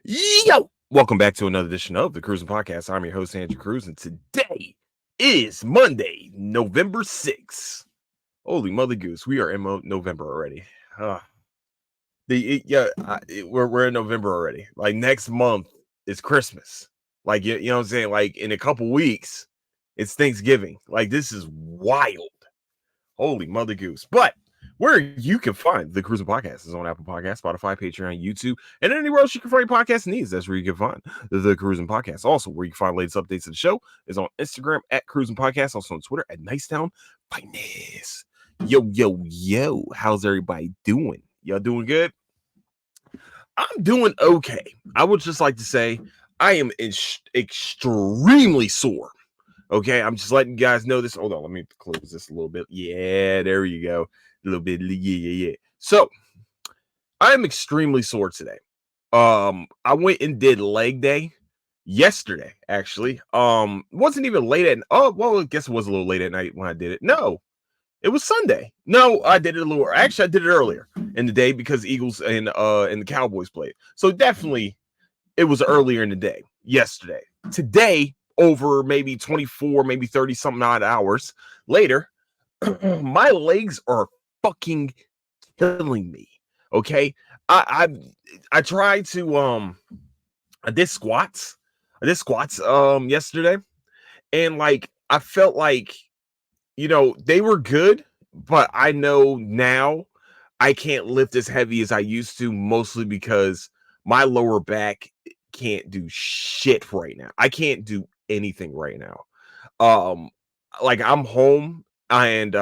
Yo, welcome back to another edition of the Cruising Podcast. I'm your host, Andrew Cruz, and today is Monday, November 6th. Holy mother goose, we are in November already. Uh, we're in November already. Like next month is Christmas. Like you know what I'm saying? Like in a couple weeks, it's Thanksgiving. Like this is wild. Holy mother goose. But where you can find the Cruising Podcast is on Apple Podcasts, Spotify, Patreon, YouTube, and anywhere else you can find your podcast needs. That's where you can find the Cruising Podcast. Also, where you can find latest updates of the show is on Instagram at Cruising Podcast, also on Twitter at Nicetown Finance. Yo. How's everybody doing? Y'all doing good? I'm doing okay. I would just like to say I am extremely sore. Okay, I'm just letting you guys know this. Hold on, let me close this a little bit. Yeah, there you go. A little bit. Yeah. So I'm extremely sore today. I went and did leg day yesterday, actually. Wasn't even late at I guess it was a little late at night when I did it. No, it was Sunday. No, I did it a little actually I did it earlier in the day because Eagles and the Cowboys played. So definitely it was earlier in the day yesterday. Today, over maybe 24, maybe 30 something odd hours later, my legs are fucking killing me. Okay. I tried to I did squats. Yesterday. And like I felt like, they were good, but I know now I can't lift as heavy as I used to, mostly because my lower back can't do shit right now. I can't do anything right now. Um, like I'm home and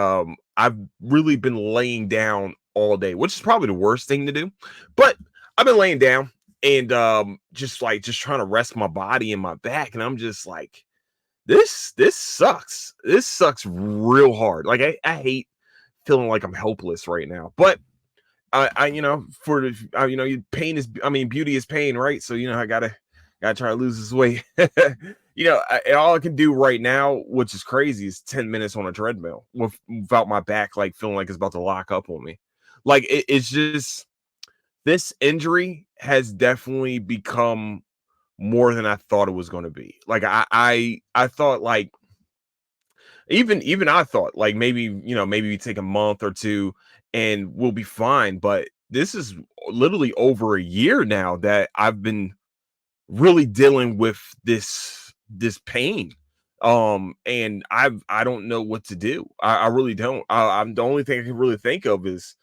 I've really been laying down all day, which is probably the worst thing to do. But I've been laying down and just trying to rest my body and my back, and I'm just like, this sucks. This sucks real hard. Like I hate feeling like I'm helpless right now. But for the pain is, I mean, beauty is pain, right? So I gotta try to lose this weight. All I can do right now, which is crazy, is 10 minutes on a treadmill without my back like feeling like it's about to lock up on me. Like it's just this injury has definitely become more than I thought it was going to be. Like I thought like even I thought like maybe we take a month or two and we'll be fine. But this is literally over a year now that I've been really dealing with this pain. And I don't know what to do. I really don't. I'm the only thing I can really think of is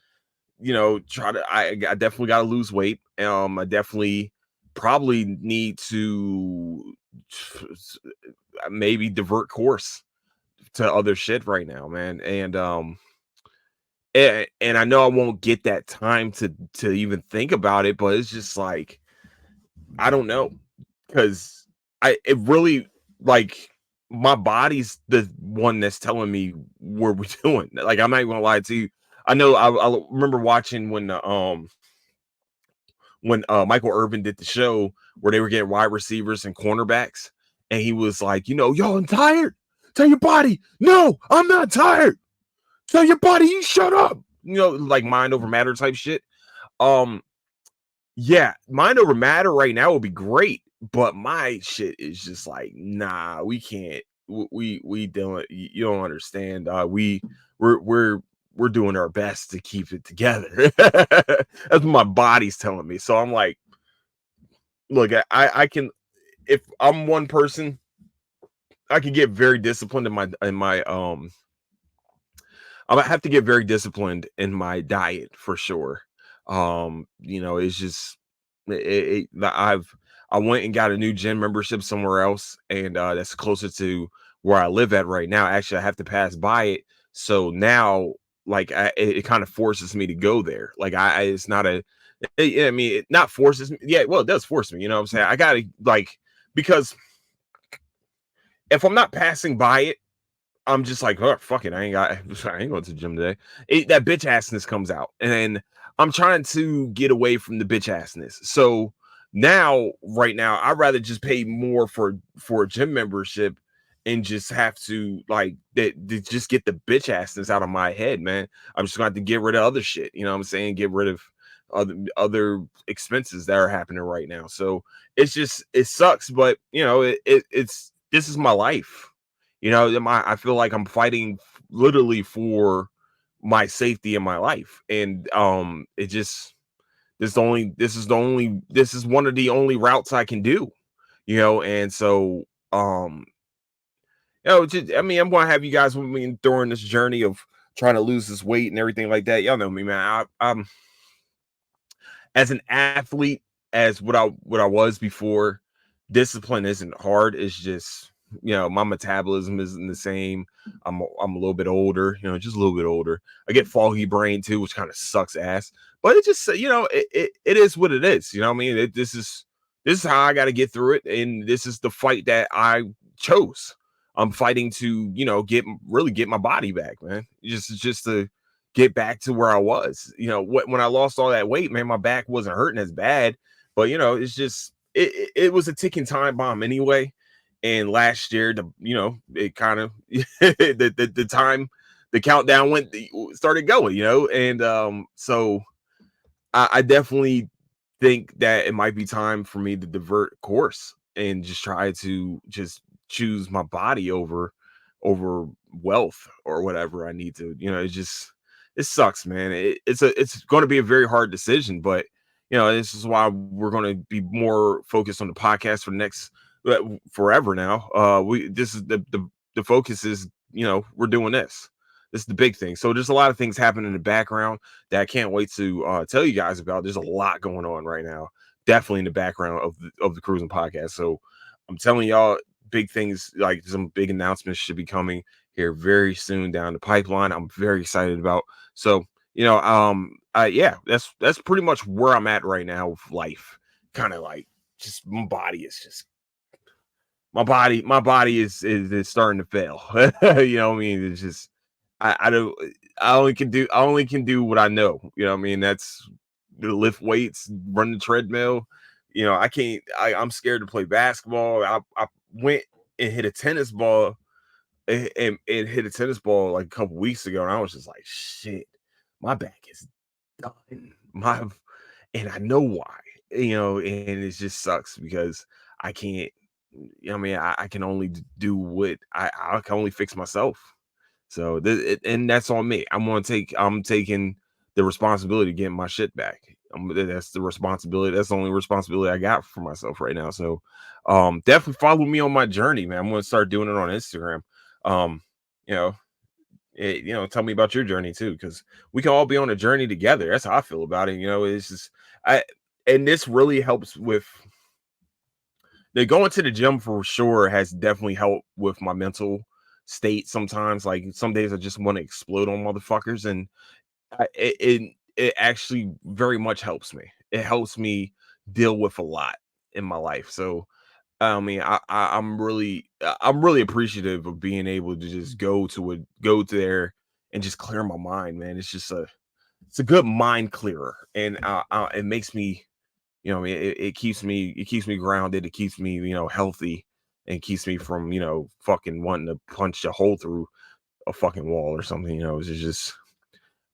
try to I definitely got to lose weight. I definitely probably need to maybe divert course to other shit right now, man. And I know I won't get that time to even think about it, but it's just like I don't know, because it really, like, my body's the one that's telling me what we're doing. Like I'm not even gonna lie to you. I know I remember watching when Michael Irvin did the show where they were getting wide receivers and cornerbacks, and he was like, yo, I'm tired. Tell your body, no, I'm not tired. Tell your body, you shut up. Like mind over matter type shit. Um, yeah, mind over matter right now would be great, but my shit is just like, nah, we can't. We don't. You don't understand. We're we're doing our best to keep it together. That's what my body's telling me. So I'm like, look, I can, if I'm one person, I can get very disciplined in my. I might have to get very disciplined in my diet for sure. It's just I went and got a new gym membership somewhere else, and that's closer to where I live at right now. Actually, I have to pass by it, so now like it kind of forces me to go there. Like it's not I mean, it not forces me. Yeah, well, it does force me. You know what I'm saying? I gotta like because if I'm not passing by it, I'm just like, oh, fuck it. I ain't going to the gym today. That bitch assness comes out. And I'm trying to get away from the bitch assness. So right now, I'd rather just pay more for a gym membership and just have to like just get the bitch assness out of my head, man. I'm just going to have to get rid of other shit. You know what I'm saying? Get rid of other expenses that are happening right now. So it sucks, but it's this is my life. I feel like I'm fighting literally for my safety in my life, and it just this is one of the only routes I can do. And so um I mean, I'm gonna have you guys with me during this journey of trying to lose this weight and everything like that. Y'all know me, man. I'm as an athlete as what I was before. Discipline isn't hard. It's just my metabolism isn't the same. I'm a little bit older, just a little bit older. I get foggy brain too, which kind of sucks ass. But it just it is what it is. You know what I mean? This is how I got to get through it, and this is the fight that I chose. I'm fighting to get my body back, man. Just to get back to where I was. When I lost all that weight, man, my back wasn't hurting as bad, but it's just it was a ticking time bomb anyway. And last year, it kind of the time the countdown started going, and so I definitely think that it might be time for me to divert course and just try to just choose my body over wealth or whatever I need to. It sucks, man. It's going to be a very hard decision, but this is why we're going to be more focused on the podcast for the next forever now. We this is the focus is we're doing this. This is the big thing. So there's a lot of things happening in the background that I can't wait to tell you guys about. There's a lot going on right now, definitely in the background of the Cruising Podcast. So I'm telling y'all, big things, like some big announcements should be coming here very soon down the pipeline. I'm very excited about. So yeah, that's pretty much where I'm at right now with life. Kind of like just my body is just my body is starting to fail. You know what I mean? It's just I don't I only can do what I know. You know what I mean? That's to lift weights, run the treadmill. I can't I'm scared to play basketball. I went and hit a tennis ball and hit a tennis ball like a couple weeks ago, and I was just like, shit, my back is done. And I know why, and it just sucks because I can't. I mean, I can only do what I can only fix myself. So and that's on me. I'm taking the responsibility to get my shit back. That's the responsibility. That's the only responsibility I got for myself right now. So definitely follow me on my journey, man. I'm gonna start doing it on Instagram. Um, you know, tell me about your journey too, because we can all be on a journey together. That's how I feel about it. It's just and this really helps with going to the gym for sure has definitely helped with my mental state sometimes. Like some days I just want to explode on motherfuckers, and it actually very much helps me. It helps me deal with a lot in my life. So I mean, I'm really appreciative of being able to just go there and just clear my mind, man. It's a good mind clearer, and it makes me, it keeps me grounded. It keeps me, healthy, and keeps me from, fucking wanting to punch a hole through a fucking wall or something. It's just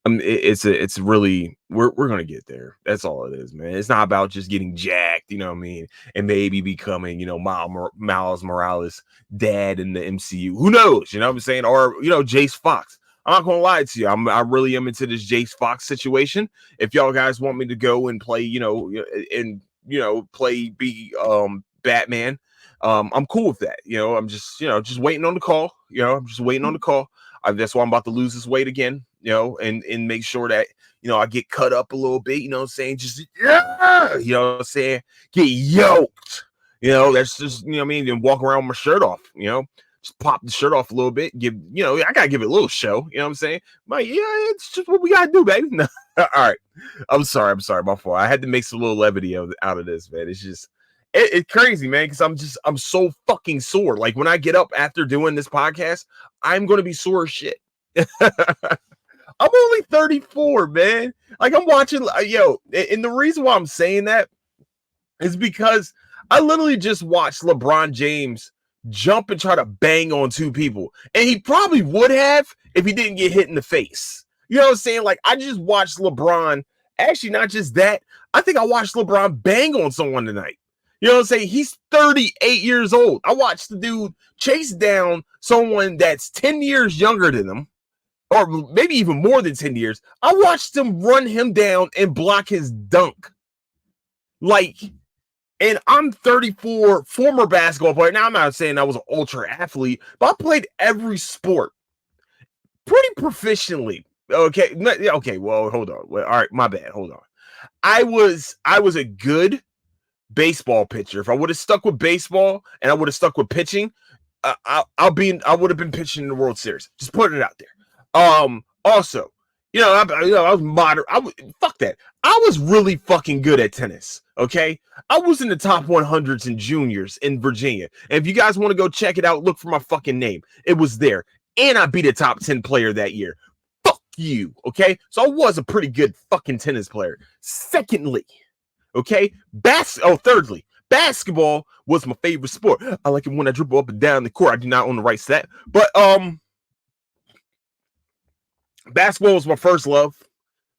it's really we're gonna get there. That's all it is, man. It's not about just getting jacked, you know what I mean, and maybe becoming, Miles Morales dad in the MCU. Who knows? You know what I'm saying? Or Jace Fox. I'm not gonna lie to you. I really am into this Jace Fox situation. If y'all guys want me to go and play, and be Batman, I'm cool with that. I'm just waiting on the call. I'm just waiting on the call. That's why I'm about to lose this weight again, and make sure that, I get cut up a little bit, you know what I'm saying? Just, yeah, you know what I'm saying? Get yoked, that's just, you know what I mean? And walk around with my shirt off, just pop the shirt off a little bit, I gotta give it a little show, you know what I'm saying? But yeah, it's just what we gotta do, baby. No. All right. I'm sorry, my fault. I had to make some little levity out of this, man. It's just, it's crazy, man, because I'm so fucking sore. Like when I get up after doing this podcast, I'm gonna be sore as shit. I'm only 34, man. Like I'm watching, and the reason why I'm saying that is because I literally just watched LeBron James jump and try to bang on two people, and he probably would have if he didn't get hit in the face. You know what I'm saying? Like I just watched LeBron Actually, not just that. I think I watched LeBron bang on someone tonight. You know what I'm saying? He's 38 years old. I watched the dude chase down someone that's 10 years younger than him, or maybe even more than 10 years. I watched him run him down and block his dunk. Like, and I'm 34, former basketball player. Now, I'm not saying I was an ultra athlete, but I played every sport pretty proficiently. Okay. Okay. Well, hold on. Well, all right. My bad. Hold on. I was a good baseball pitcher. If I would have stuck with baseball and I would have stuck with pitching, I would have been pitching in the World Series. Just putting it out there. Also, I was moderate. Fuck that. I was really fucking good at tennis. Okay, I was in the top 100s in juniors in Virginia. And if you guys want to go check it out, look for my fucking name. It was there, and I beat a top 10 player that year. Fuck you. Okay, so I was a pretty good fucking tennis player. Secondly, okay, thirdly, basketball was my favorite sport. I like it when I dribble up and down the court. I do not own the rights to that, but basketball was my first love.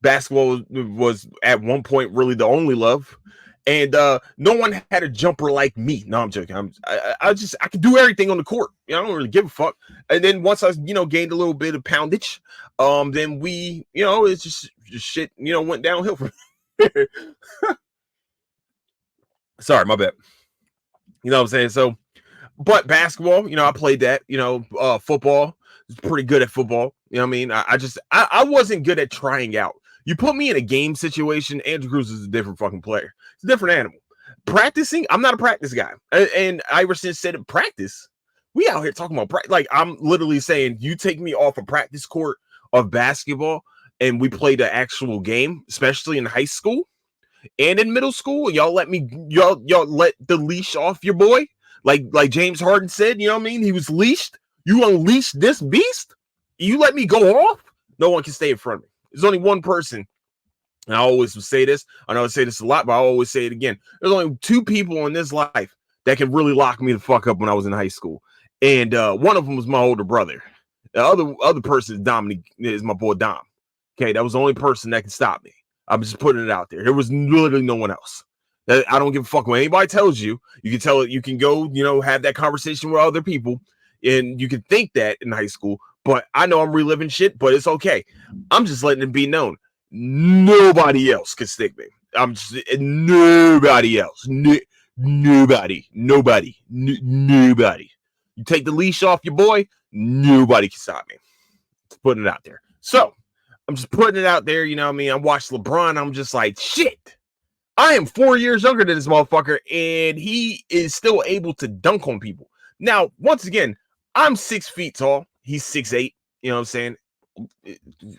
Basketball was at one point really the only love, and no one had a jumper like me. No, I'm joking. I could do everything on the court. I don't really give a fuck. And then once I gained a little bit of poundage, then we it's just shit went downhill from here. Sorry, my bad. You know what I'm saying? So, but basketball, I played that. Football, was pretty good at football. You know what I mean? I wasn't good at trying out. You put me in a game situation, Andrew Cruz is a different fucking player. It's a different animal. Practicing, I'm not a practice guy. And Iverson said, practice? We out here talking about practice. Like, I'm literally saying, you take me off a practice court of basketball and we played an actual game, especially in high school and in middle school, y'all let the leash off your boy. Like James Harden said, you know what I mean? He was leashed. You unleash this beast? You let me go off? No one can stay in front of me. There's only one person, and I always say this. I know I say this a lot, but I always say it again. There's only two people in this life that can really lock me the fuck up when I was in high school. And one of them was my older brother. The other person is Dominic, is my boy Dom. Okay, that was the only person that can stop me. I'm just putting it out there. There was literally no one else. I don't give a fuck what anybody tells you. You can tell it. You can go, have that conversation with other people, and you can think that in high school. But I know I'm reliving shit, but it's okay. I'm just letting it be known. Nobody else can stick me. I'm just nobody else. Nobody. You take the leash off your boy, nobody can stop me. Just putting it out there. So I'm just putting it out there. You know what I mean? I watched LeBron. I'm just like, shit. I am 4 years younger than this motherfucker, and he is still able to dunk on people. Now, once again, I'm 6 feet tall. He's 6'8". You know what I'm saying?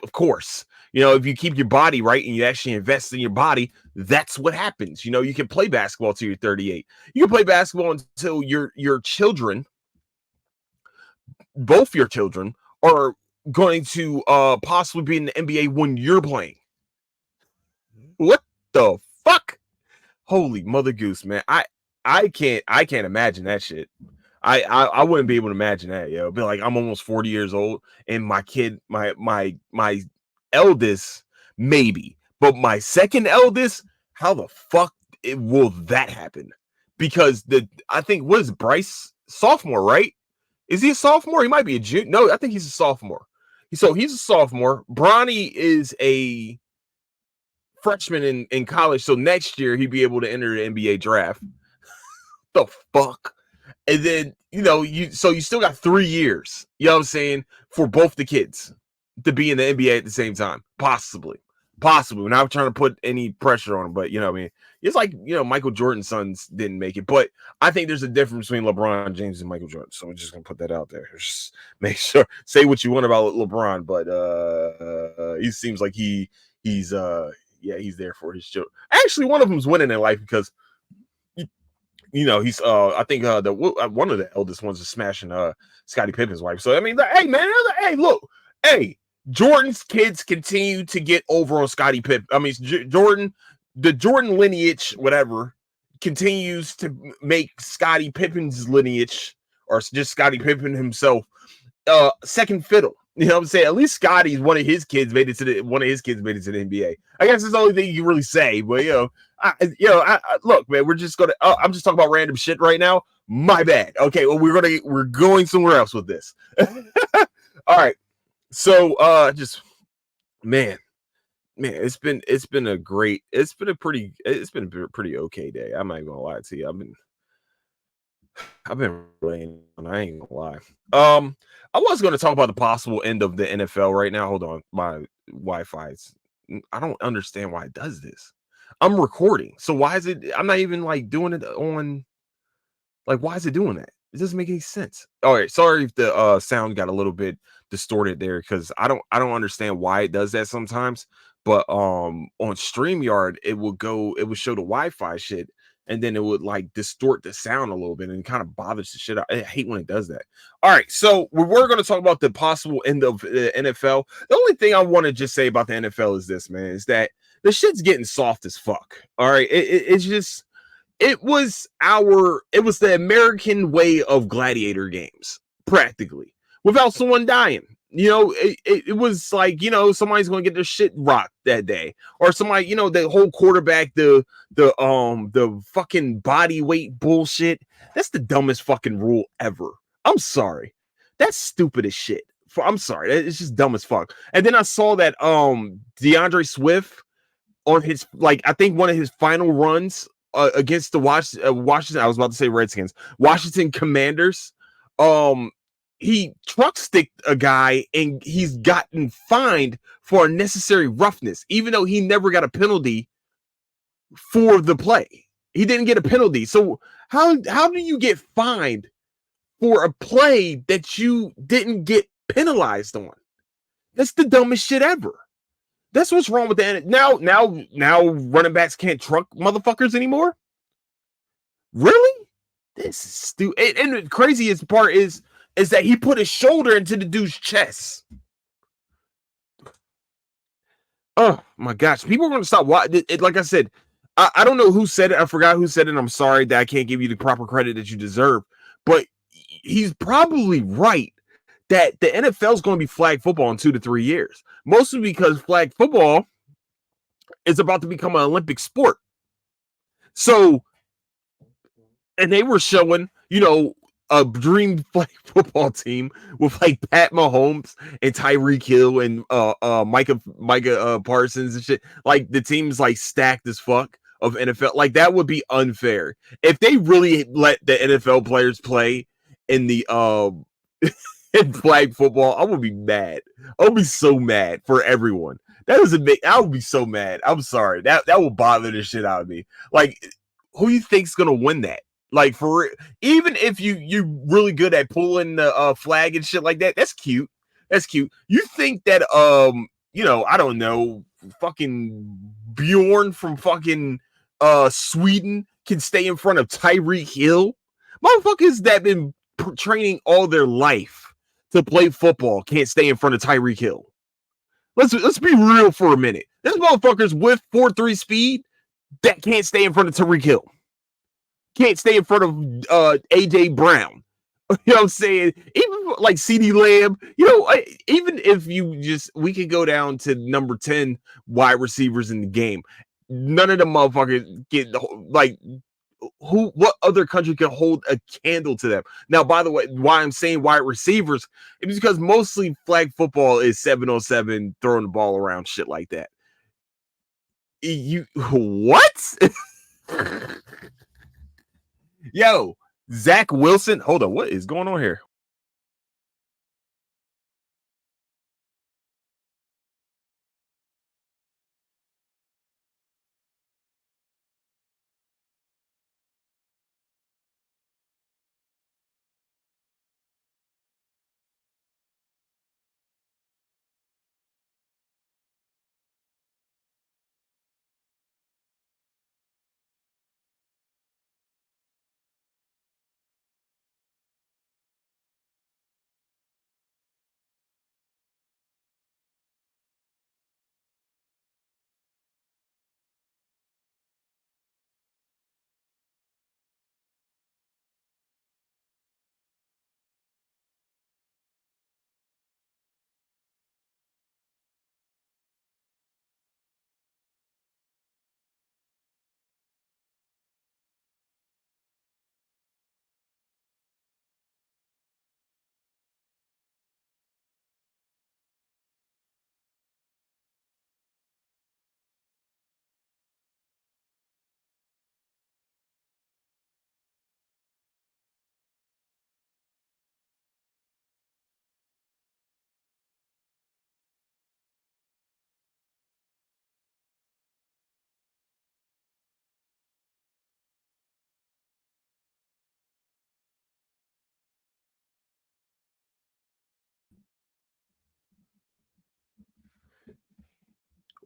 Of course. If you keep your body right and you actually invest in your body, that's what happens. You can play basketball till you're 38. You can play basketball until your children, both your children, are going to possibly be in the NBA when you're playing. What the fuck? Holy mother goose, man. I can't imagine that shit. I wouldn't be able to imagine that, yo. Be like, I'm almost 40 years old, and my kid, my eldest, maybe, but my second eldest, how the fuck will that happen? Because I think, what is Bryce, sophomore, right? Is he a sophomore? He might be a junior. No, I think he's a sophomore. So he's a sophomore. Bronny is a freshman in college. So next year he'd be able to enter the NBA draft. The fuck? And then, you still got 3 years, you know what I'm saying, for both the kids to be in the NBA at the same time. Possibly. We're not trying to put any pressure on them, but you know what I mean? It's like, Michael Jordan's sons didn't make it, but I think there's a difference between LeBron James and Michael Jordan. So we're just going to put that out there. Just make sure, say what you want about LeBron, but he seems like he's there for his children. Actually, one of them's winning in life because he's I think one of the eldest ones is smashing Scottie Pippen's wife. So I mean, hey man, hey look, hey, Jordan's kids continue to get over on Scottie Pippen. I mean, Jordan, the Jordan lineage, whatever, continues to make Scottie Pippen's lineage, or just Scottie Pippen himself, second fiddle. You know what I'm saying? At least Scotty's one of his kids made it to the NBA. I guess that's the only thing you can really say. But look, man, we're just gonna. I'm just talking about random shit right now. My bad. Okay, well, we're going somewhere else with this. All right. So, just man, it's been a pretty okay day. I'm not even gonna lie to you. I've been playing. I ain't gonna lie. I was gonna talk about the possible end of the NFL right now. Hold on, my Wi-Fi's. I don't understand why it does this. I'm recording, so why is it? I'm not even like doing it on. Like, why is it doing that? It doesn't make any sense. All right, sorry if the sound got a little bit distorted there because I don't understand why it does that sometimes. But on StreamYard, it would show the Wi-Fi shit, and then it would like distort the sound a little bit and kind of bothers the shit out. I hate when it does that. All right, so we're going to talk about the possible end of the NFL. The only thing I want to just say about the NFL is this, man, is that the shit's getting soft as fuck. All right, it's just it was the American way of gladiator games, practically, without someone dying. It was like, somebody's gonna get their shit rocked that day, or somebody, the whole quarterback, the fucking body weight bullshit. That's the dumbest fucking rule ever. I'm sorry, that's stupid as shit. I'm sorry, it's just dumb as fuck. And then I saw that DeAndre Swift on his, like, I think one of his final runs against the Washington, I was about to say Redskins, Washington Commanders. He truck sticked a guy and he's gotten fined for unnecessary roughness, even though he never got a penalty for the play. He didn't get a penalty. So how do you get fined for a play that you didn't get penalized on? That's the dumbest shit ever. That's what's wrong with the now running backs can't truck motherfuckers anymore. Really? This is stupid. And the craziest part is that he put his shoulder into the dude's chest. Oh my gosh, people are gonna stop. Why? Like I said, I don't know who said it. I forgot who said it. I'm sorry that I can't give you the proper credit that you deserve. But he's probably right that the NFL is going to be flag football in 2 to 3 years. Mostly because flag football is about to become an Olympic sport. So, and they were showing, a dream flag football team with like Pat Mahomes and Tyreek Hill and Micah Parsons and shit. Like the team's like stacked as fuck of NFL. Like that would be unfair if they really let the NFL players play in the in flag football. I would be mad. I would be so mad for everyone. That is a big. I would be so mad. I'm sorry. That will bother the shit out of me. Like, who you think's gonna win that? Like, even if you really good at pulling the flag and shit like that, that's cute. That's cute. You think that I don't know, fucking Bjorn from fucking Sweden can stay in front of Tyreek Hill? Motherfuckers that been training all their life to play football can't stay in front of Tyreek Hill. Let's be real for a minute. There's motherfuckers with 4.3 speed that can't stay in front of Tyreek Hill. Can't stay in front of AJ Brown. You know what I'm saying? Even like CD Lamb, even if we could go down to number 10 wide receivers in the game. None of the motherfuckers get like what other country can hold a candle to them? Now, by the way, why I'm saying wide receivers is because mostly flag football is 7-on-7 throwing the ball around, shit like that. You what? Yo, Zach Wilson. Hold on, what is going on here?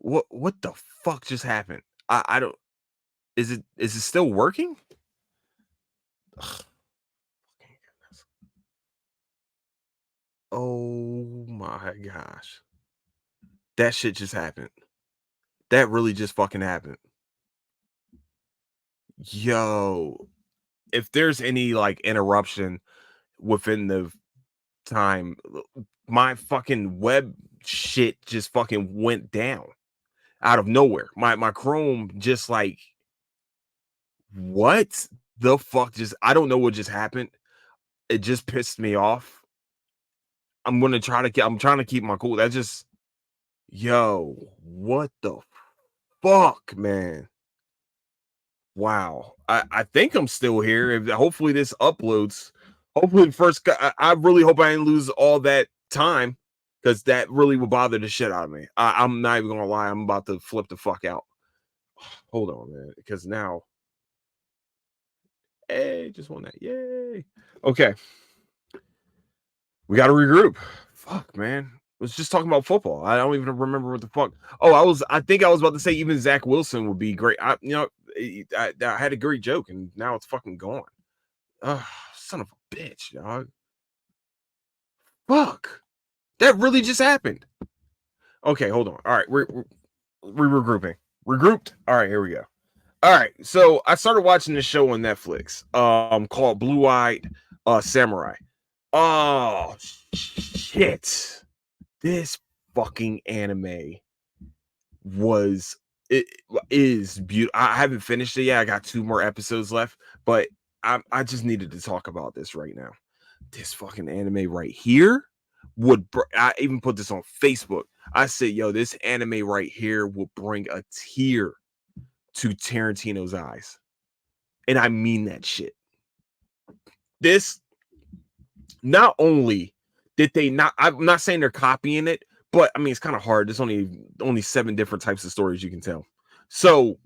What the fuck just happened? I don't. Is it still working? Ugh, oh my gosh. That shit just happened. That really just fucking happened. Yo, if there's any like interruption within the time, my fucking web shit just fucking went down out of nowhere. My Chrome just like, what the fuck just, I don't know what just happened. It just pissed me off. I'm trying to keep my cool. That just, yo, what the fuck, man? Wow. I think I'm still here. If hopefully this uploads. Hopefully first I really hope I didn't lose all that time, because that really would bother the shit out of me. I'm not even gonna lie, I'm about to flip the fuck out. Hold on, man. Because now, hey, just won that. Yay. Okay, we gotta regroup. Fuck, man. Was just talking about football. I don't even remember what the fuck. Oh, I think I was about to say even Zach Wilson would be great. I had a great joke and now it's fucking gone. Son of a bitch, dog. Fuck. That really just happened. Okay, hold on. All right, we're regrouping. Regrouped. All right, here we go. All right, so I started watching this show on Netflix, called Blue Eyed Samurai. Oh shit! This fucking anime was it is beautiful. I haven't finished it yet. I got 2 more episodes left, but I just needed to talk about this right now. This fucking anime right here I even put this on Facebook. I said, yo, this anime right here will bring a tear to Tarantino's eyes. And I mean that shit. This, not only did they not, I'm not saying they're copying it, but I mean, it's kind of hard. There's only 7 different types of stories you can tell. So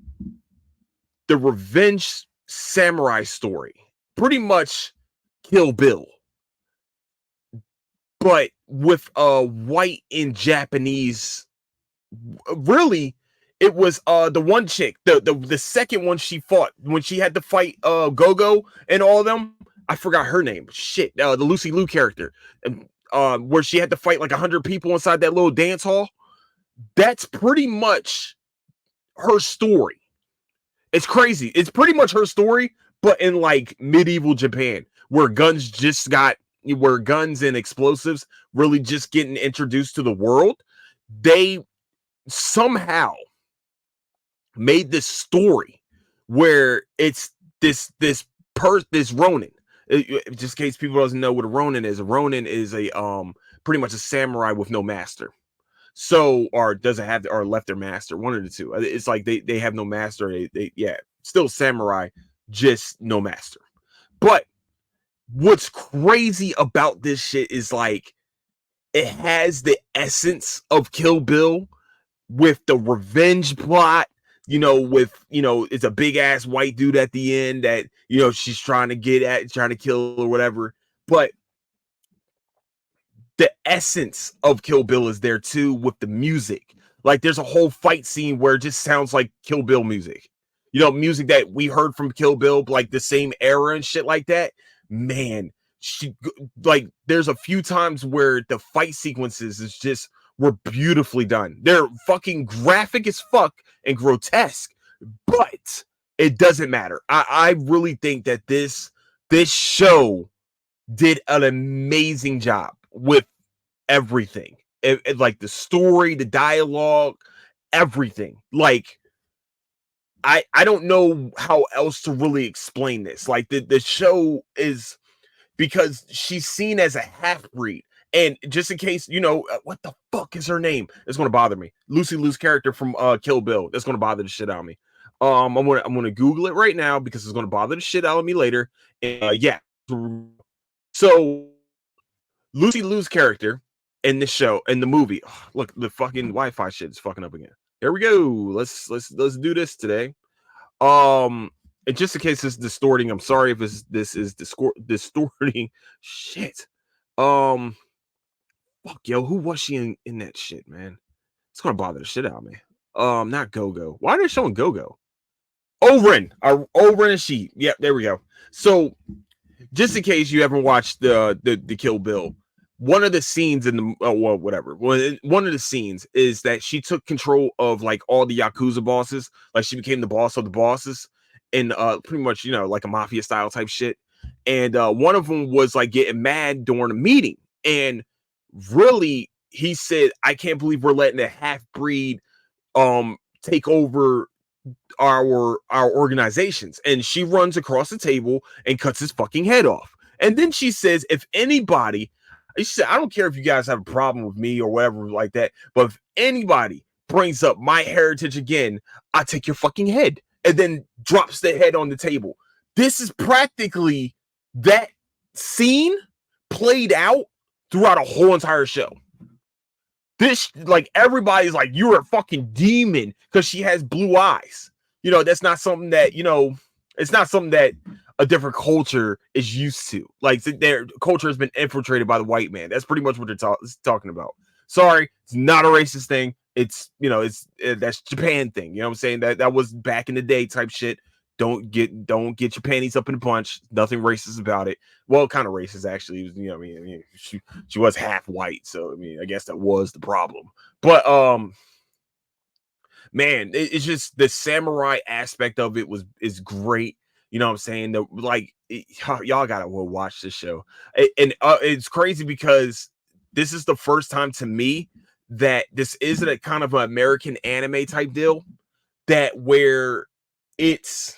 the revenge samurai story, pretty much Kill Bill, but with a white and Japanese. Really, it was the one chick, the second one she fought when she had to fight Gogo and all of them. I forgot her name. Shit, the Lucy Liu character, and where she had to fight like 100 people inside that little dance hall. That's pretty much her story. It's crazy. It's pretty much her story, but in like medieval Japan, where guns and explosives really just getting introduced to the world. They somehow made this story where it's this Ronin. Just in case people doesn't know what a Ronin is a pretty much a samurai with no master. So, or doesn't have, or left their master, one of the two. It's like they have no master. They yeah, still samurai, just no master. But what's crazy about this shit is like it has the essence of Kill Bill with the revenge plot, it's a big ass white dude at the end that, she's trying to trying to kill or whatever. But the essence of Kill Bill is there too with the music. Like there's a whole fight scene where it just sounds like Kill Bill music. Music that we heard from Kill Bill, like the same era and shit like that. Man, she like there's a few times where the fight sequences were beautifully done. They're fucking graphic as fuck and grotesque, but it doesn't matter. I really think that this show did an amazing job with everything. Like the story, the dialogue, everything. Like I don't know how else to really explain this. Like the show is, because she's seen as a half breed. And just in case, what the fuck is her name? It's gonna bother me. Lucy Liu's character from Kill Bill. That's gonna bother the shit out of me. I'm gonna Google it right now because it's gonna bother the shit out of me later. And, yeah. So Lucy Liu's character in the show, in the movie. Oh, look, the fucking Wi-Fi shit is fucking up again. Here we go. Let's do this today. And just in case it's distorting, I'm sorry if this is distorting shit. Fuck, yo, who was she in that shit, man? It's gonna bother the shit out of me. Not Go-Go. Why are they showing Go-Go? Oren, Oren and she. Yep, there we go. So just in case you haven't watched the Kill Bill, one of the scenes in the well, whatever. One of the scenes is that she took control of like all the Yakuza bosses. Like she became the boss of the bosses, and pretty much like a mafia style type shit. And one of them was like getting mad during a meeting, and really he said, "I can't believe we're letting a half breed take over our organizations." And she runs across the table and cuts his fucking head off. And then she says, if anybody, she said, I don't care if you guys have a problem with me or whatever like that, but if anybody brings up my heritage again, I take your fucking head. And then drops the head on the table. This is practically that scene played out throughout a whole entire show. This, like, everybody's like, you're a fucking demon because she has blue eyes. That's not something that, it's not something that a different culture is used to. Like, their culture has been infiltrated by the white man. That's pretty much what they're talking about. Sorry, it's not a racist thing. It's, that's Japan thing. You know what I'm saying? That was back in the day type shit. Don't get your panties up in a bunch. Nothing racist about it. Well, kind of racist actually. She was half white, so I guess that was the problem. But man, it's just the samurai aspect of it is great. You know what I'm saying? Y'all gotta watch this show, and it's crazy because this is the first time to me that this isn't a kind of an American anime type deal that where it's,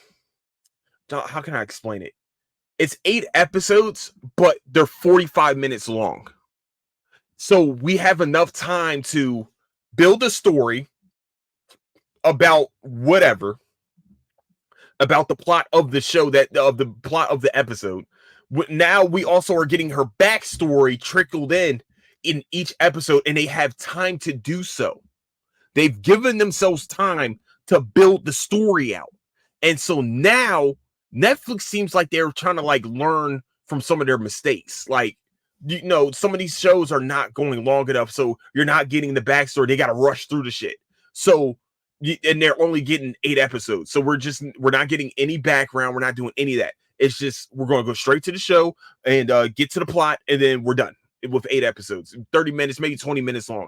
how can I explain it? It's 8 episodes, but they're 45 minutes long. So we have enough time to build a story about whatever, about the plot of the show, the plot of the episode. Now we also are getting her backstory trickled in each episode, and they have time to do so. They've given themselves time to build the story out. And so now Netflix seems like they're trying to like learn from some of their mistakes. Like, some of these shows are not going long enough, so you're not getting the backstory. They got to rush through the shit. So, and they're only getting 8 episodes. So we're not getting any background. We're not doing any of that. It's just, we're going to go straight to the show and get to the plot, and then we're done with 8 episodes, 30 minutes, maybe 20 minutes long.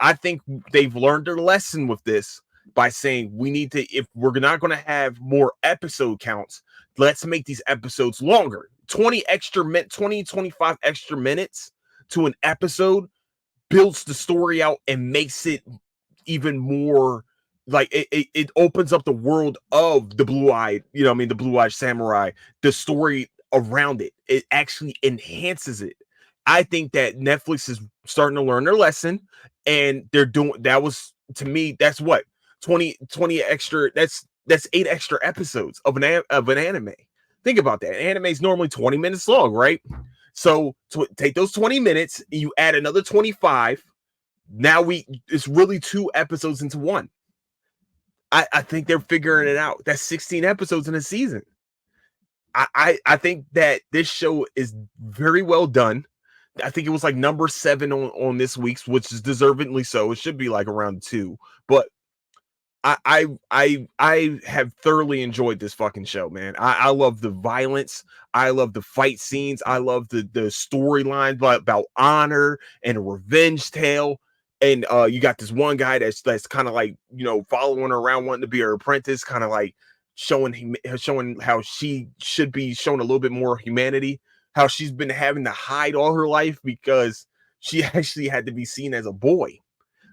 I think they've learned their lesson with this by saying we need to, if we're not going to have more episode counts, let's make these episodes longer. 25 extra minutes to an episode builds the story out and makes it even more like it opens up the world of the blue-eyed, the blue-eyed samurai, the story around it. It actually enhances it. I think that Netflix is starting to learn their lesson, and they're doing, that was, to me, that's what 20 extra, that's 8 extra episodes of an anime. Think about that. Anime is normally 20 minutes long, right? So take those 20 minutes, you add another 25. Now it's really 2 episodes into one. I think they're figuring it out. That's 16 episodes in a season. I think that this show is very well done. I think it was like number 7 on this week's, which is deservedly so. It should be like around 2, but I have thoroughly enjoyed this fucking show, man. I love the violence. I love the fight scenes. I love the storyline about honor and a revenge tale. And you got this one guy that's kind of like, following her around, wanting to be her apprentice, kind of like showing how she should be shown a little bit more humanity, how she's been having to hide all her life because she actually had to be seen as a boy,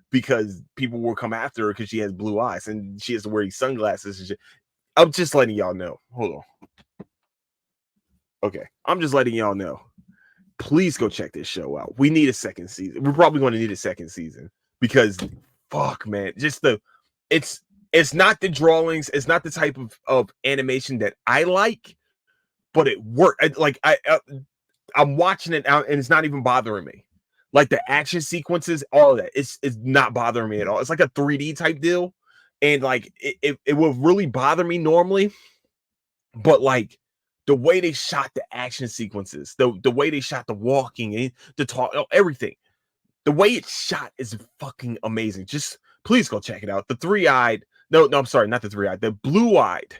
because people will come after her because she has blue eyes and she has to wear these sunglasses and shit. I'm just letting y'all know. Hold on. Okay. I'm just letting y'all know. Please go check this show out. We need a second season. We're probably going to need a second season because fuck, man. Just it's not the drawings. It's not the type of animation that I like, but it worked. I'm watching it out and it's not even bothering me. Like the action sequences, all of that, it's not bothering me at all. It's like a 3D type deal. And like it will really bother me normally, but like the way they shot the action sequences, the way they shot the walking and the talk, everything, the way it's shot is fucking amazing. Just Please go check it out. The three-eyed, no, I'm sorry, not the three-eyed, the blue-eyed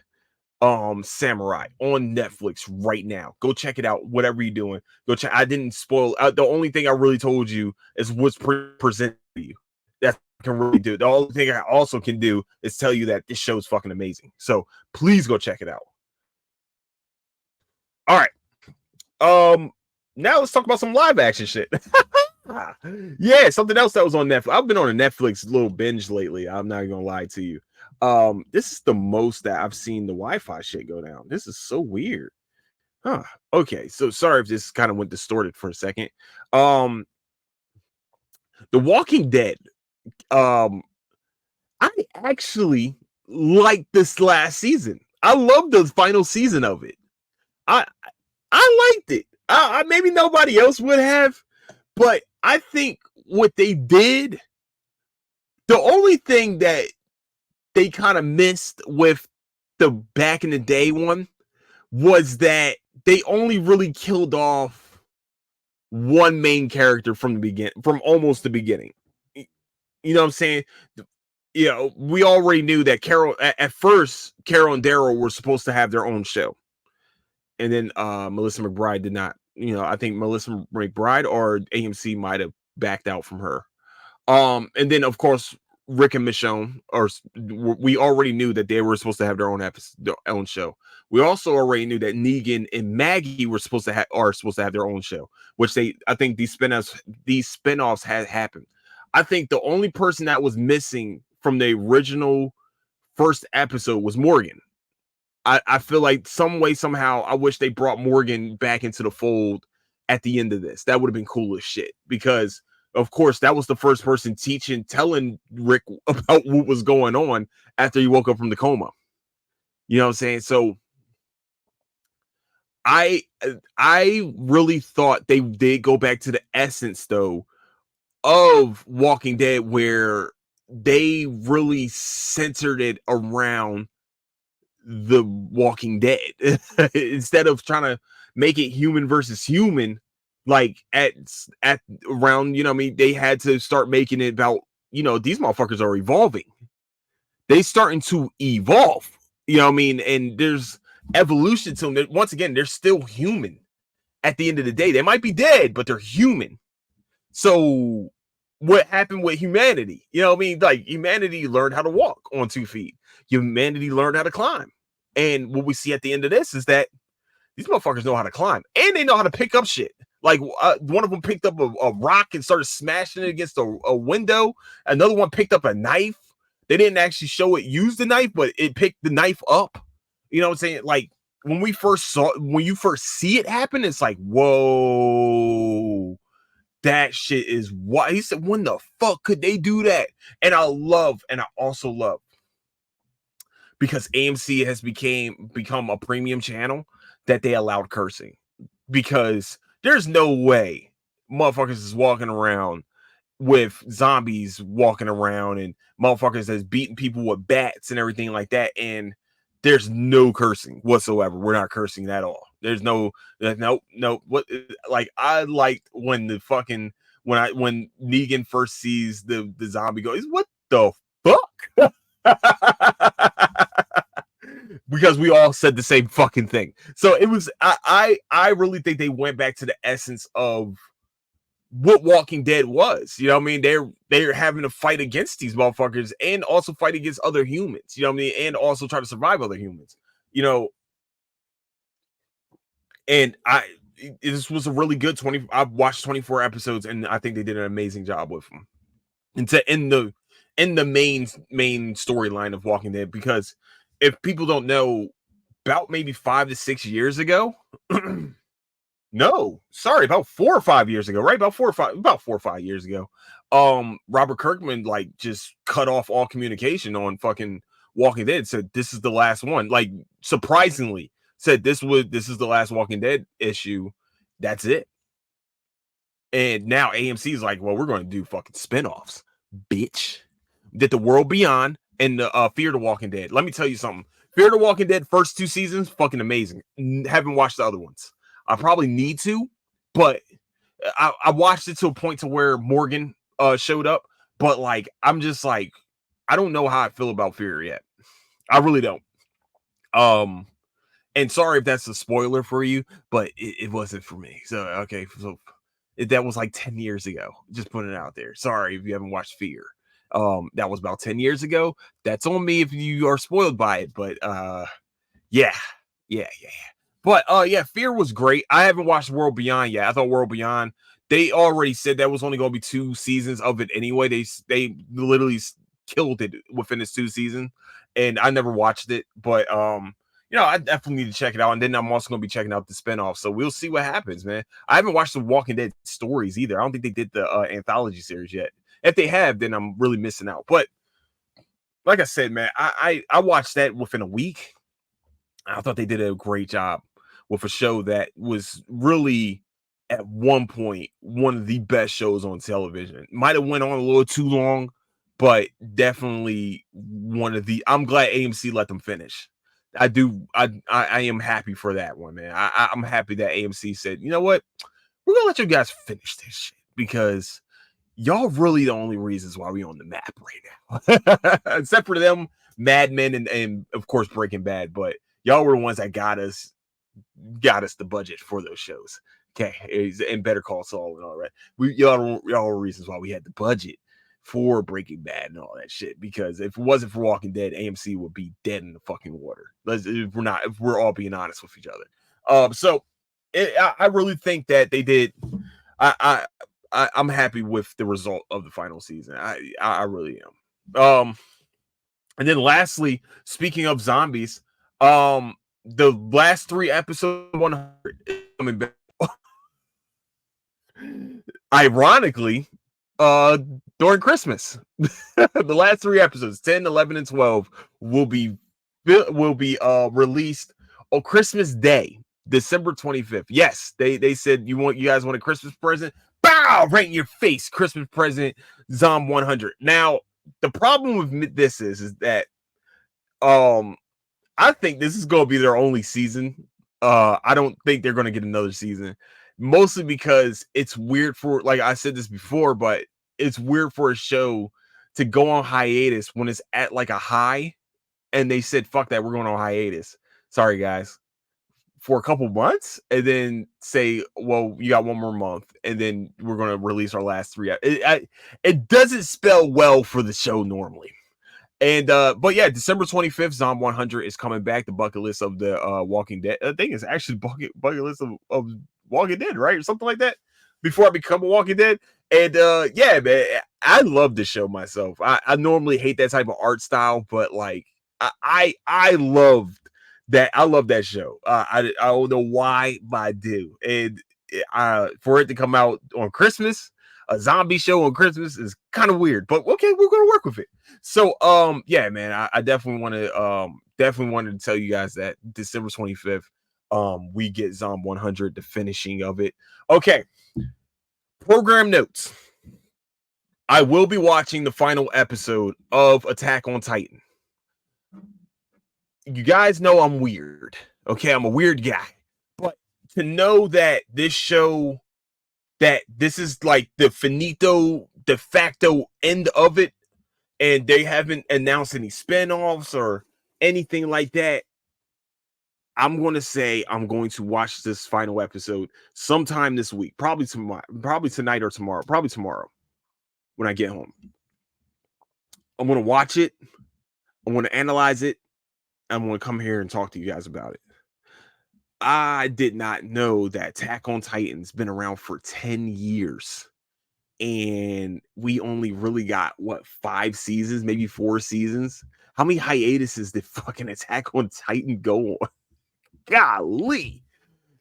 samurai on Netflix right now. Go check it out. Whatever you're doing, go check. I didn't spoil. The only thing I really told you is what's presented to you. That's what I can really do. The only thing I also can do is tell you that this show's fucking amazing. So please go check it out. All right. Now let's talk about some live action shit. Yeah, something else that was on Netflix. I've been on a Netflix little binge lately. I'm not gonna lie to you. This is the most that I've seen the Wi-Fi shit go down. This is so weird. Huh. Okay, so sorry if this kind of went distorted for a second. Um, The Walking Dead. Um, I actually liked this last season. I love the final season of it. I I liked it. Maybe nobody else would have, but I think what they did, the only thing that they kind of missed with the back in the day one was that they only really killed off one main character from the beginning, from almost the beginning. You know what I'm saying? You know, we already knew that Carol at first, Carol and Daryl were supposed to have their own show. And then Melissa McBride did not. You know, I think Melissa McBride or AMC might have backed out from her. And then of course Rick and Michonne, or we already knew that they were supposed to have their own episode, their own show. We also already knew that Negan and Maggie were supposed to have their own show, which I think these spinoffs had happened. I think the only person that was missing from the original first episode was Morgan. I feel like some way, somehow, I wish they brought Morgan back into the fold at the end of this. That would have been cool as shit, because of course that was the first person telling Rick about what was going on after he woke up from the coma. You know what I'm saying? So I really thought they did go back to the essence though of Walking Dead, where they really centered it around the Walking Dead instead of trying to make it human versus human. Like at around, you know what I mean, they had to start making it about, you know, these motherfuckers are evolving. They starting to evolve, you know what I mean? And there's evolution to them. Once again, they're still human at the end of the day. They might be dead, but they're human. So what happened with humanity? You know what I mean? Like, humanity learned how to walk on 2 feet. Humanity learned how to climb. And what we see at the end of this is that these motherfuckers know how to climb, and they know how to pick up shit. Like one of them picked up a rock and started smashing it against a window. Another one picked up a knife. They didn't actually show it use the knife, but it picked the knife up. You know what I'm saying? Like when you first see it happen, it's like, whoa, that shit is what he said. When the fuck could they do that? And I also love, because AMC has become a premium channel, that they allowed cursing, because there's no way motherfuckers is walking around with zombies walking around and motherfuckers that's beating people with bats and everything like that, and there's no cursing whatsoever. We're not cursing at all. There's no what, like, I liked when when Negan first sees the zombie go, what the fuck? Because we all said the same fucking thing. So it was, I really think they went back to the essence of what Walking Dead was. You know what I mean? They're having to fight against these motherfuckers and also fight against other humans. You know what I mean? And also try to survive other humans. You know, and this was a really good 20. I've watched 24 episodes, and I think they did an amazing job with them. And to in the main storyline of Walking Dead, because if people don't know, about maybe 5 to 6 years ago, no, sorry, about 4 or 5 years ago, right? About 4 or 5 years ago, Robert Kirkman like just cut off all communication on fucking Walking Dead. Said this is the last one. Like, surprisingly, said this is the last Walking Dead issue. That's it. And now AMC is like, well, we're going to do fucking spinoffs, bitch. Did The World Beyond and Fear the Walking Dead. Let me tell you something. Fear the Walking Dead first 2 seasons, fucking amazing. Haven't watched the other ones. I probably need to, but I watched it to a point to where Morgan showed up. But like, I'm just like, I don't know how I feel about Fear yet. I really don't. Um, and sorry if that's a spoiler for you, but it wasn't for me. So okay, so that was like 10 years ago. Just putting it out there. Sorry if you haven't watched Fear. That was about 10 years ago. That's on me if you are spoiled by it. But yeah, yeah. But yeah, Fear was great. I haven't watched World Beyond yet. I thought World Beyond, they already said that was only going to be 2 seasons of it anyway. They literally killed it within its 2 seasons, and I never watched it. But I definitely need to check it out. And then I'm also going to be checking out the spinoff. So we'll see what happens, man. I haven't watched the Walking Dead stories either. I don't think they did the anthology series yet. If they have, then I'm really missing out. But like I said, man, I watched that within a week. I thought they did a great job with a show that was really at one point one of the best shows on television. Might have went on a little too long, but definitely one of the. I'm glad AMC let them finish. I do. I am happy for that one, man. I'm happy that AMC said, you know what, we're gonna let you guys finish this shit because y'all really the only reasons why we on the map right now, except for them, Mad Men, and of course Breaking Bad. But y'all were the ones that got us the budget for those shows. Okay, and Better Call Saul and all that. Y'all were reasons why we had the budget for Breaking Bad and all that shit. Because if it wasn't for Walking Dead, AMC would be dead in the fucking water. If we're all being honest with each other. I really think that they did. I'm happy with the result of the final season. I really am. And then lastly, speaking of zombies, the last 3 episodes, 100 is coming back. Ironically, during Christmas, the last 3 episodes, 10, 11, and 12, will be released on Christmas Day, December 25th. Yes, they said you guys want a Christmas present? Bow right in your face, Christmas present, Zom 100. Now, the problem with this is that I think this is going to be their only season. I don't think they're going to get another season, mostly because it's weird for, like I said this before, but it's weird for a show to go on hiatus when it's at like a high, and they said, "Fuck that, we're going on hiatus." Sorry, guys, for a couple months, and then say, "Well, you got one more month, and then we're going to release our last 3." It doesn't spell well for the show normally. And but yeah, December 25th, Zom 100 is coming back. The bucket list of the Walking Dead. I think it's actually bucket list of Walking Dead, right? Or something like that. Before I become a Walking Dead. And yeah, man, I love this show myself. I normally hate that type of art style, but like I loved that. I love that show. I don't know why, but I do. And for it to come out on Christmas, a zombie show on Christmas is kind of weird, but okay, we're gonna work with it. So yeah, man, I definitely wanted to tell you guys that December 25th, we get Zom 100, the finishing of it. Okay, program notes. I will be watching the final episode of Attack on Titan. You guys know I'm weird. Okay, I'm a weird guy. But to know that this show, that this is like the finito de facto end of it, and they haven't announced any spinoffs or anything like that, I'm going to say I'm going to watch this final episode sometime this week, probably tomorrow, probably tonight or tomorrow, probably tomorrow when I get home. I'm going to watch it. I'm going to analyze it. I'm going to come here and talk to you guys about it. I did not know that Attack on Titan's been around for 10 years. And we only really got 5 seasons, maybe 4 seasons. How many hiatuses did fucking Attack on Titan go on? Golly.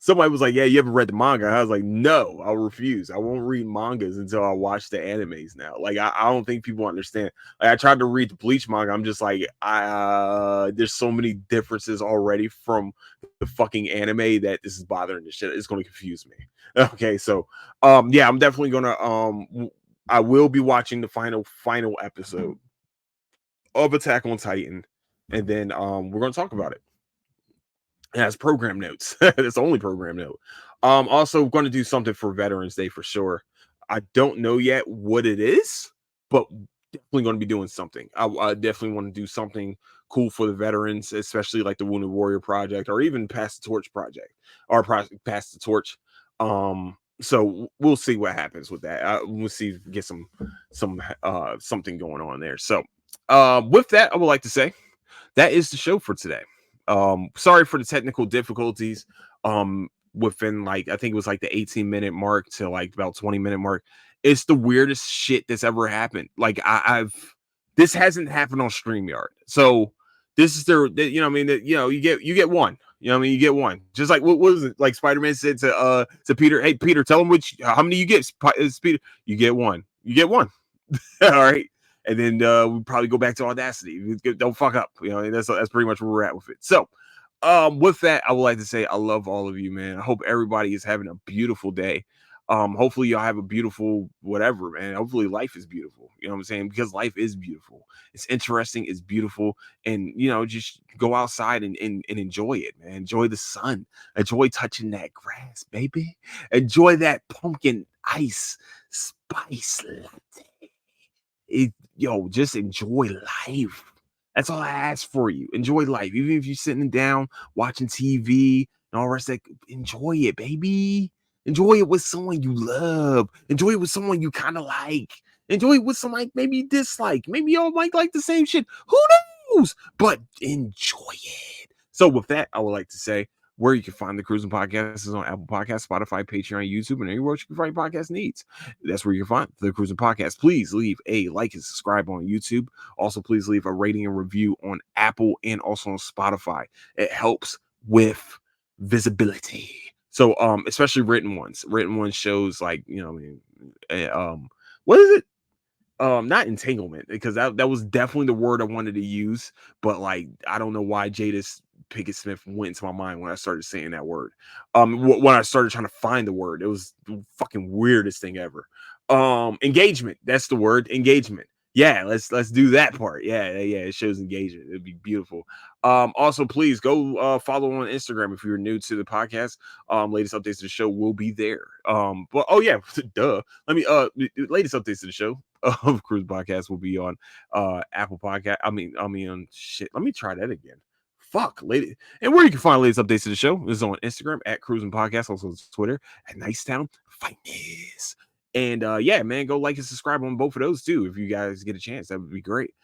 Somebody was like, "Yeah, you ever read the manga?" I was like, "No, I'll refuse. I won't read mangas until I watch the animes now." Like, I don't think people understand. Like, I tried to read the Bleach manga. I'm just like, there's so many differences already from the fucking anime that this is bothering the shit. It's going to confuse me. Okay, so yeah, I'm definitely gonna I will be watching the final episode of Attack on Titan, and then we're gonna talk about it. It has program notes. It's the only program note. Also going to do something for Veterans Day for sure. I don't know yet what it is, but definitely going to be doing something. I definitely want to do something cool for the veterans, especially like the Wounded Warrior Project or even Pass the Torch Project or Pass the Torch. So we'll see what happens with that. We'll see if we get some something going on there. So with that, I would like to say that is the show for today. Sorry for the technical difficulties. Within like I think it was like the 18-minute mark to like about 20-minute mark. It's the weirdest shit that's ever happened. Like I've this hasn't happened on StreamYard. So this is you know what I mean, you get one. You know what I mean? You get one. Just like what was it? Like Spider-Man said to Peter, "Hey Peter, tell him how many you get." Peter, you get one. You get one. All right. And then we probably go back to Audacity. Don't fuck up. You know, that's pretty much where we're at with it. So, with that, I would like to say I love all of you, man. I hope everybody is having a beautiful day. Hopefully y'all have a beautiful whatever, man. Hopefully life is beautiful. You know what I'm saying? Because life is beautiful. It's interesting, it's beautiful, and just go outside and enjoy it, man. Enjoy the sun. Enjoy touching that grass, baby. Enjoy that pumpkin ice spice latte. Just enjoy life. That's all I ask for you. Enjoy life. Even if you're sitting down watching TV and all the rest of that, enjoy it, baby. Enjoy it with someone you love. Enjoy it with someone you kind of like. Enjoy it with someone maybe you dislike. Maybe y'all might like the same shit. Who knows? But enjoy it. So with that, I would like to say where you can find the Cruising Podcast is on Apple Podcasts, Spotify, Patreon, YouTube, and anywhere you can find podcast needs. That's where you can find the Cruising Podcast. Please leave a like and subscribe on YouTube. Also, please leave a rating and review on Apple and also on Spotify. It helps with visibility. So, especially written ones. Written ones shows like, what is it? Not entanglement, because that was definitely the word I wanted to use, but like I don't know why Jadis Pickett Smith went into my mind when I started saying that word. When I started trying to find the word, it was the fucking weirdest thing ever. Engagement, that's the word, engagement. Yeah, let's do that part. Yeah, it shows engagement. It'd be beautiful. Also, please go follow on Instagram if you're new to the podcast. Latest updates to the show will be there. But oh yeah, duh. Let me latest updates to the show of Cruise Podcast will be on Apple Podcast. On shit. Let me try that again. Fuck, lady. And where you can find latest updates to the show is on Instagram at Cruising Podcast, also Twitter at Nicetown Finest. And yeah, man, go like and subscribe on both of those too if you guys get a chance. That would be great.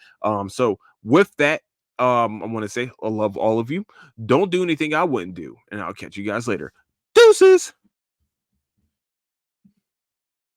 So with that, I want to say I love all of you. Don't do anything I wouldn't do, and I'll catch you guys later. Deuces.